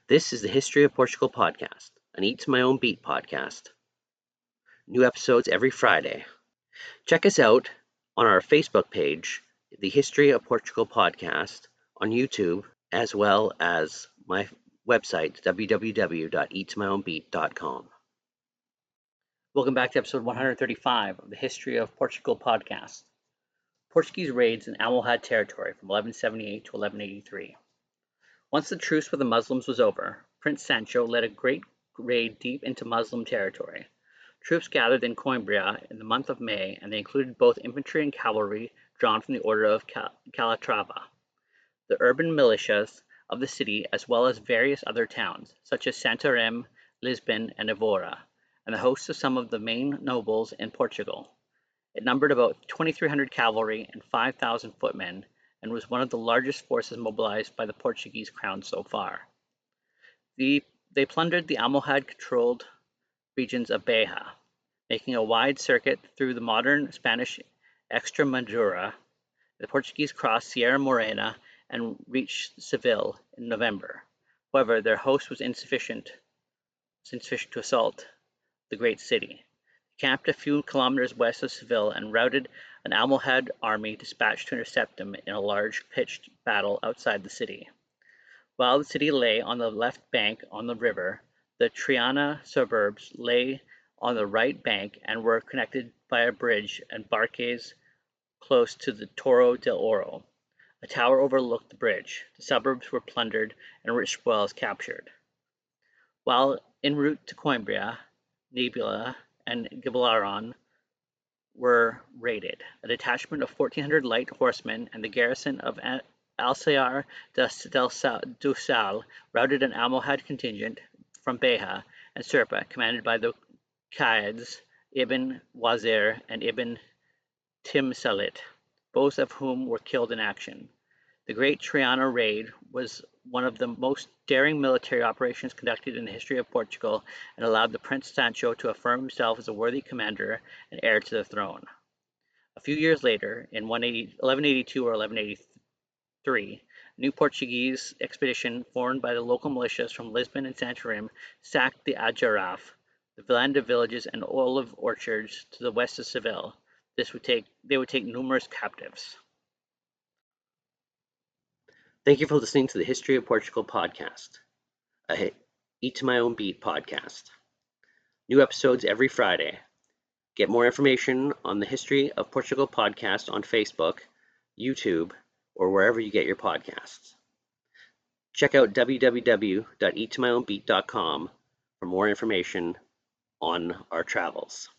This is the History of Portugal podcast, an Eat to My Own Beat podcast. New episodes every Friday. Check us out on our Facebook page, the History of Portugal podcast, on YouTube, as well as my website, www.eattomyownbeat.com. Welcome back to episode 135 of the History of Portugal podcast. Portuguese Raids in Almohad territory from 1178 to 1183. Once the truce with the Muslims was over, Prince Sancho led a great raid deep into Muslim territory. Troops gathered in Coimbra in the month of May, and they included both infantry and cavalry drawn from the order of Calatrava, the urban militias of the city, as well as various other towns, such as Santarém, Lisbon, and Évora, and the hosts of some of the main nobles in Portugal. It numbered about 2,300 cavalry and 5,000 footmen, and was one of the largest forces mobilized by the Portuguese crown so far. They plundered the Almohad-controlled regions of Beja, making a wide circuit through the modern Spanish Extremadura. The Portuguese crossed Sierra Morena and reached Seville in November. However, their host was insufficient to assault the great city. They camped a few kilometers west of Seville and routed an Almohad army dispatched to intercept them in a large pitched battle outside the city. While the city lay on the left bank on the river, the Triana suburbs lay on the right bank and were connected by a bridge and barques close to the Torre del Oro. A tower overlooked the bridge. The suburbs were plundered and rich spoils captured. While en route to Coimbra, Nebula, and Gibraltar were raided. A detachment of 1,400 light horsemen and the garrison of Alcácer do Sal routed an Almohad contingent from Beja and Serpa, commanded by the Qaids Ibn Wazir and Ibn Timsalit, both of whom were killed in action. The Great Triana Raid was one of the most daring military operations conducted in the history of Portugal and allowed the Prince Sancho to affirm himself as a worthy commander and heir to the throne. A few years later, in 1182 or 1183, a new Portuguese expedition formed by the local militias from Lisbon and Santarém sacked the Ajaraf, the land of villages and olive orchards to the west of Seville. They would take numerous captives. Thank you for listening to the History of Portugal podcast, a Eat to My Own Beat podcast. New episodes every Friday. Get more information on the History of Portugal podcast on Facebook, YouTube, or wherever you get your podcasts. Check out www.eattomyownbeat.com for more information on our travels.